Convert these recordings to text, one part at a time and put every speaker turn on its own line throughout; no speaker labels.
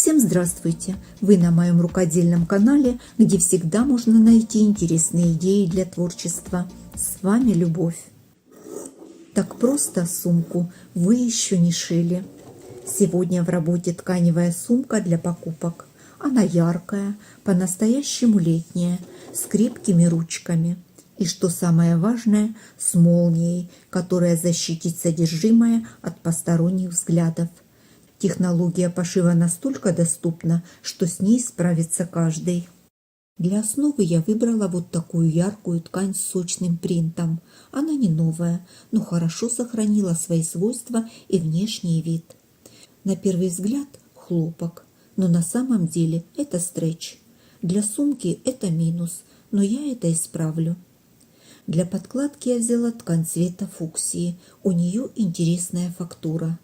Всем здравствуйте! Вы на моем рукодельном канале, где всегда можно найти интересные идеи для творчества. С вами Любовь. Так просто сумку вы еще не шили. Сегодня в работе тканевая сумка для покупок. Она яркая, по-настоящему летняя, с крепкими ручками. И что самое важное, с молнией, которая защитит содержимое от посторонних взглядов. Технология пошива настолько доступна, что с ней справится каждый. Для основы я выбрала вот такую яркую ткань с сочным принтом. Она не новая, но хорошо сохранила свои свойства и внешний вид. На первый взгляд хлопок, но на самом деле это стретч. Для сумки это минус, но я это исправлю. Для подкладки я взяла ткань цвета фуксии, у нее интересная фактура.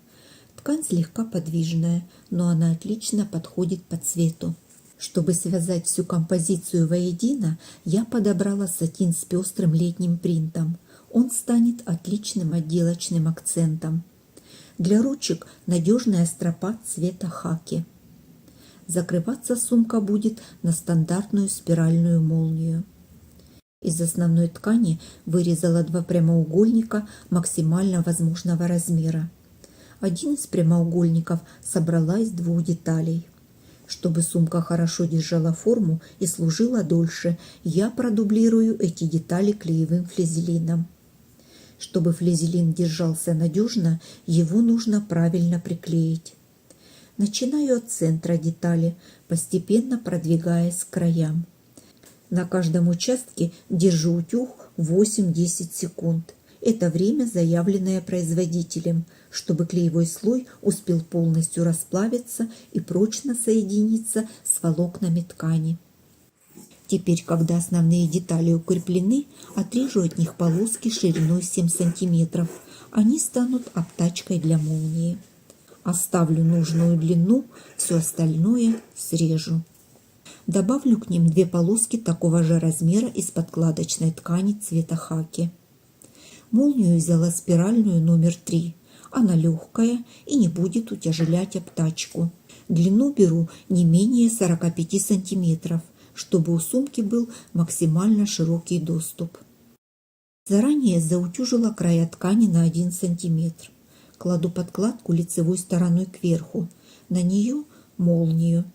Ткань слегка подвижная, но она отлично подходит по цвету. Чтобы связать всю композицию воедино, я подобрала сатин с пестрым летним принтом. Он станет отличным отделочным акцентом. Для ручек надежная стропа цвета хаки. Закрываться сумка будет на стандартную спиральную молнию. Из основной ткани вырезала два прямоугольника максимально возможного размера. Один из прямоугольников собрала из двух деталей. Чтобы сумка хорошо держала форму и служила дольше, я продублирую эти детали клеевым флизелином. Чтобы флизелин держался надежно, его нужно правильно приклеить. Начинаю от центра детали, постепенно продвигаясь к краям. На каждом участке держу утюг 8-10 секунд. Это время, заявленное производителем, чтобы клеевой слой успел полностью расплавиться и прочно соединиться с волокнами ткани. Теперь, когда основные детали укреплены, отрежу от них полоски шириной 7 см. Они станут обтачкой для молнии. Оставлю нужную длину, все остальное срежу. Добавлю к ним две полоски такого же размера из подкладочной ткани цвета хаки. Молнию взяла спиральную номер 3. Она легкая и не будет утяжелять обтачку. Длину беру не менее 45 см, чтобы у сумки был максимально широкий доступ. Заранее заутюжила края ткани на 1 см. Кладу подкладку лицевой стороной кверху. На нее молнию.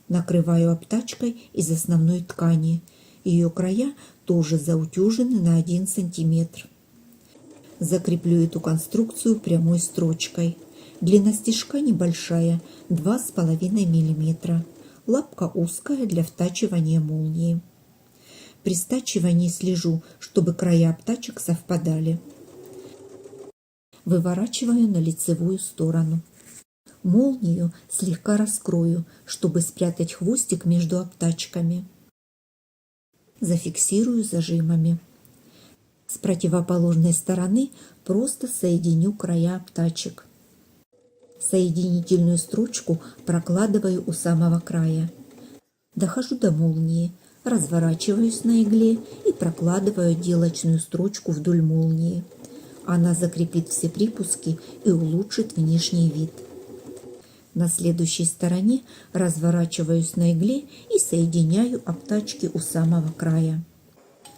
Накрываю обтачкой из основной ткани. Ее края тоже заутюжены на 1 см. Закреплю эту конструкцию прямой строчкой. Длина стежка небольшая, 2,5 мм. Лапка узкая для втачивания молнии. При стачивании слежу, чтобы края обтачек совпадали. Выворачиваю на лицевую сторону. Молнию слегка раскрою, чтобы спрятать хвостик между обтачками. Зафиксирую зажимами. С противоположной стороны просто соединю края обтачек. Соединительную строчку прокладываю у самого края. Дохожу до молнии, разворачиваюсь на игле и прокладываю отделочную строчку вдоль молнии. Она закрепит все припуски и улучшит внешний вид. На следующей стороне разворачиваюсь на игле и соединяю обтачки у самого края.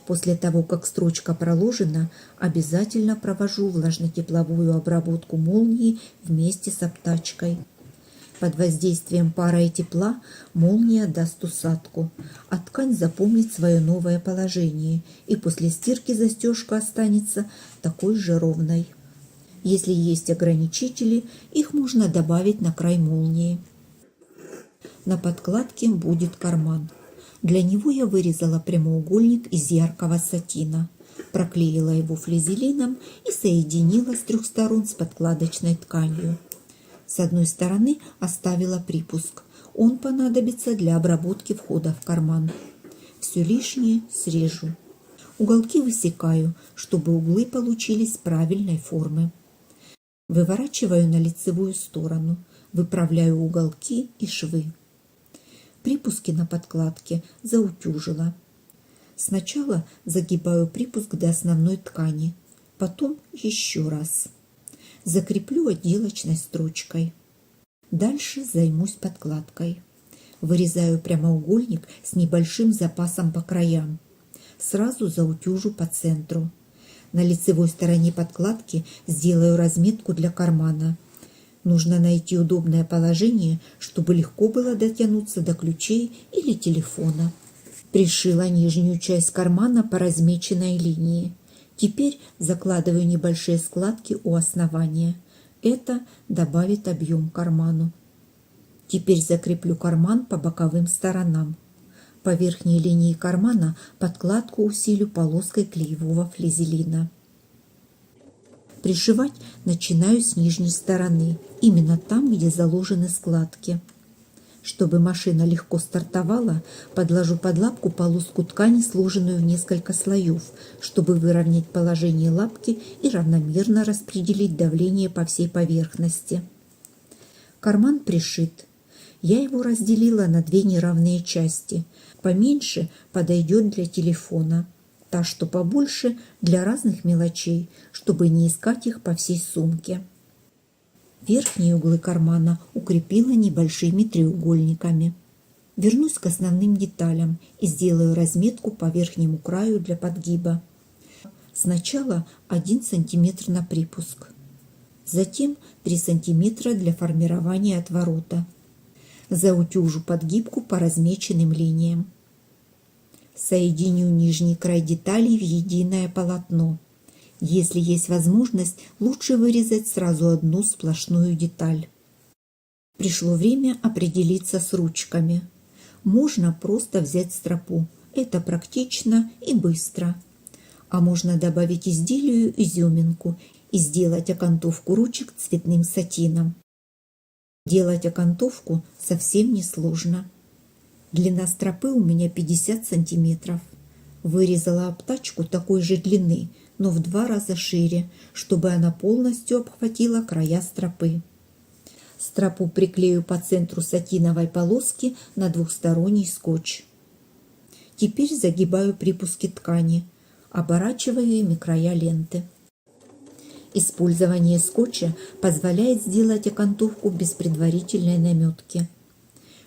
После того, как строчка проложена, обязательно провожу влажно-тепловую обработку молнии вместе с обтачкой. Под воздействием пара и тепла молния даст усадку, а ткань запомнит свое новое положение, и после стирки застежка останется такой же ровной. Если есть ограничители, их можно добавить на край молнии. На подкладке будет карман. Для него я вырезала прямоугольник из яркого сатина, проклеила его флизелином и соединила с 3 сторон с подкладочной тканью. С одной стороны оставила припуск. Он понадобится для обработки входа в карман. Все лишнее срежу. Уголки высекаю, чтобы углы получились правильной формы. Выворачиваю на лицевую сторону, выправляю уголки и швы. Припуски на подкладке заутюжила. Сначала загибаю припуск до основной ткани, потом еще раз. Закреплю отделочной строчкой. Дальше займусь подкладкой. Вырезаю прямоугольник с небольшим запасом по краям. Сразу заутюжу по центру. На лицевой стороне подкладки сделаю разметку для кармана. Нужно найти удобное положение, чтобы легко было дотянуться до ключей или телефона. Пришила нижнюю часть кармана по размеченной линии. Теперь закладываю небольшие складки у основания. Это добавит объем карману. Теперь закреплю карман по боковым сторонам. По верхней линии кармана подкладку усилю полоской клеевого флизелина. Пришивать начинаю с нижней стороны, именно там, где заложены складки. Чтобы машина легко стартовала, подложу под лапку полоску ткани, сложенную в несколько слоев, чтобы выровнять положение лапки и равномерно распределить давление по всей поверхности. Карман пришит. Я его разделила на две неравные части. Поменьше подойдет для телефона, та, что побольше, для разных мелочей, чтобы не искать их по всей сумке. Верхние углы кармана укрепила небольшими треугольниками. Вернусь к основным деталям и сделаю разметку по верхнему краю для подгиба. Сначала 1 см на припуск, затем 3 см для формирования отворота. Заутюжу подгибку по размеченным линиям. Соединю нижний край деталей в единое полотно. Если есть возможность, лучше вырезать сразу одну сплошную деталь. Пришло время определиться с ручками. Можно просто взять стропу. Это практично и быстро. А можно добавить изделию изюминку и сделать окантовку ручек цветным сатином. Делать окантовку совсем несложно. Длина стропы у меня 50 сантиметров. Вырезала обтачку такой же длины, но в 2 раза шире, чтобы она полностью обхватила края стропы. Стропу приклею по центру сатиновой полоски на двухсторонний скотч. Теперь загибаю припуски ткани, оборачиваю ими края ленты. Использование скотча позволяет сделать окантовку без предварительной наметки.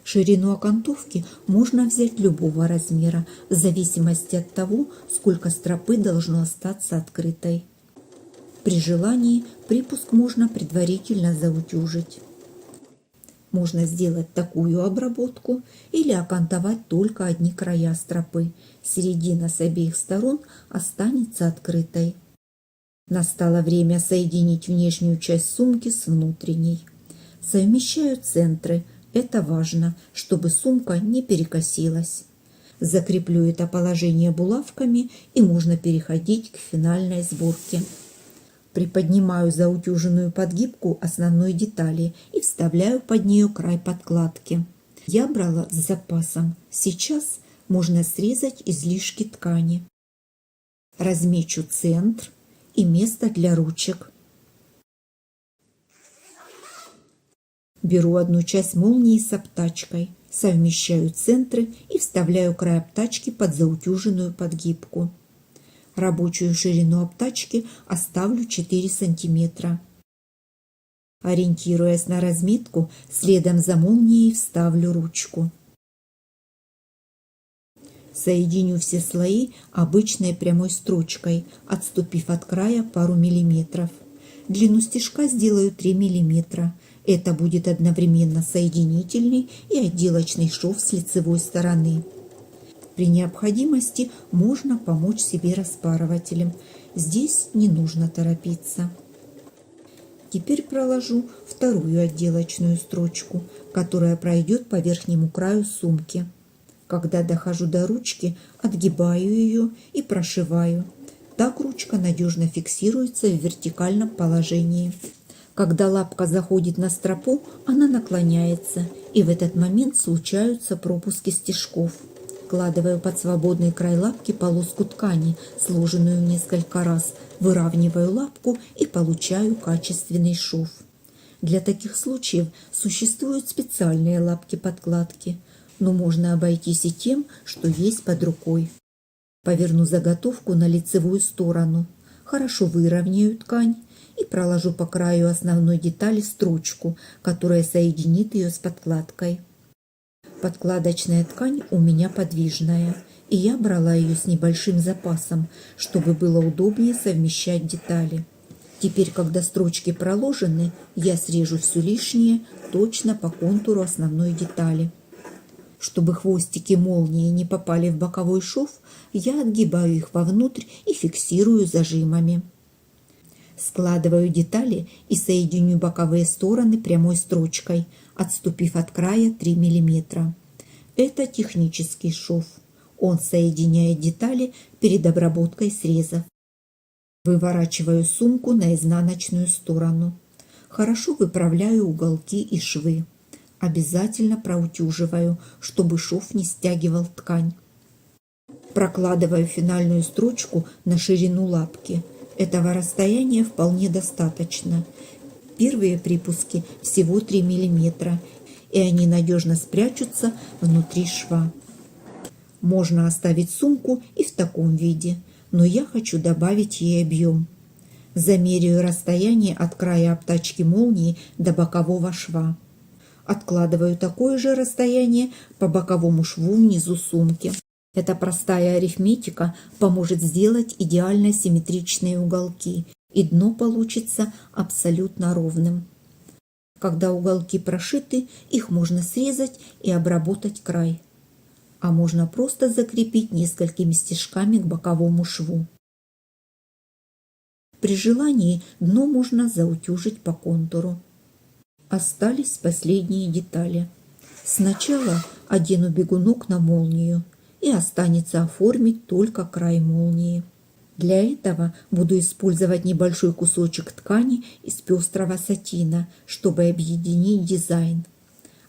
Ширину окантовки можно взять любого размера, в зависимости от того, сколько стропы должно остаться открытой. При желании припуск можно предварительно заутюжить. Можно сделать такую обработку или окантовать только одни края стропы. Середина с обеих сторон останется открытой. Настало время соединить внешнюю часть сумки с внутренней. Совмещаю центры. Это важно, чтобы сумка не перекосилась. Закреплю это положение булавками, и можно переходить к финальной сборке. Приподнимаю заутюженную подгибку основной детали и вставляю под нее край подкладки. Я брала с запасом. Сейчас можно срезать излишки ткани. Размечу центр и место для ручек. Беру одну часть молнии с обтачкой, совмещаю центры и вставляю край обтачки под заутюженную подгибку. Рабочую ширину обтачки оставлю 4 сантиметра. Ориентируясь на разметку, следом за молнией вставлю ручку. Соединю все слои обычной прямой строчкой, отступив от края пару миллиметров. Длину стежка сделаю 3 миллиметра. Это будет одновременно соединительный и отделочный шов с лицевой стороны. При необходимости можно помочь себе распарывателем. Здесь не нужно торопиться. Теперь проложу вторую отделочную строчку, которая пройдет по верхнему краю сумки. Когда дохожу до ручки, отгибаю ее и прошиваю. Так ручка надежно фиксируется в вертикальном положении. Когда лапка заходит на стропу, она наклоняется, и в этот момент случаются пропуски стежков. Вкладываю под свободный край лапки полоску ткани, сложенную в несколько раз, выравниваю лапку и получаю качественный шов. Для таких случаев существуют специальные лапки-подкладки, но можно обойтись и тем, что есть под рукой. Поверну заготовку на лицевую сторону, хорошо выровняю ткань и проложу по краю основной детали строчку, которая соединит ее с подкладкой. Подкладочная ткань у меня подвижная, и я брала ее с небольшим запасом, чтобы было удобнее совмещать детали. Теперь, когда строчки проложены, я срежу все лишнее точно по контуру основной детали. Чтобы хвостики молнии не попали в боковой шов, я отгибаю их вовнутрь и фиксирую зажимами. Складываю детали и соединю боковые стороны прямой строчкой, отступив от края 3 мм. Это технический шов. Он соединяет детали перед обработкой срезов. Выворачиваю сумку на изнаночную сторону. Хорошо выправляю уголки и швы. Обязательно проутюживаю, чтобы шов не стягивал ткань. Прокладываю финальную строчку на ширину лапки. Этого расстояния вполне достаточно. Первые припуски всего 3 мм, и они надежно спрячутся внутри шва. Можно оставить сумку и в таком виде, но я хочу добавить ей объем. Замеряю расстояние от края обтачки молнии до бокового шва. Откладываю такое же расстояние по боковому шву внизу сумки. Эта простая арифметика поможет сделать идеально симметричные уголки, и дно получится абсолютно ровным. Когда уголки прошиты, их можно срезать и обработать край. А можно просто закрепить несколькими стежками к боковому шву. При желании дно можно заутюжить по контуру. Остались последние детали. Сначала одену бегунок на молнию, и останется оформить только край молнии. Для этого буду использовать небольшой кусочек ткани из пестрого сатина, чтобы объединить дизайн.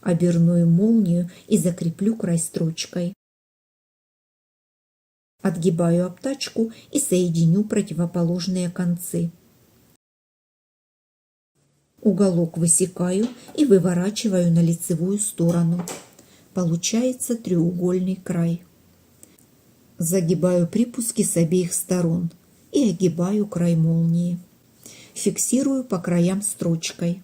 Оберну им молнию и закреплю край строчкой. Отгибаю обтачку и соединю противоположные концы. Уголок высекаю и выворачиваю на лицевую сторону. Получается треугольный край. Загибаю припуски с обеих сторон и огибаю край молнии. Фиксирую по краям строчкой.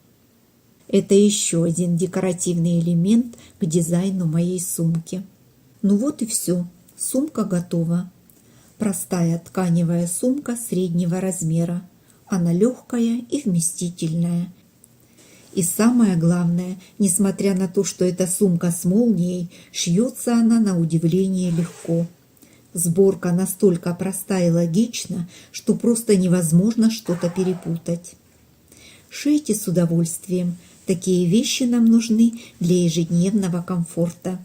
Это еще один декоративный элемент к дизайну моей сумки. Ну вот и все. Сумка готова. Простая тканевая сумка среднего размера. Она легкая и вместительная. И самое главное, несмотря на то, что эта сумка с молнией, шьется она на удивление легко. Сборка настолько проста и логична, что просто невозможно что-то перепутать. Шейте с удовольствием. Такие вещи нам нужны для ежедневного комфорта.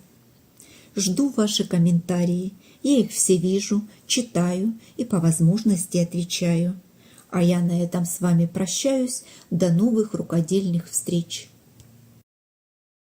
Жду ваши комментарии. Я их все вижу, читаю и по возможности отвечаю. А я на этом с вами прощаюсь. До новых рукодельных встреч!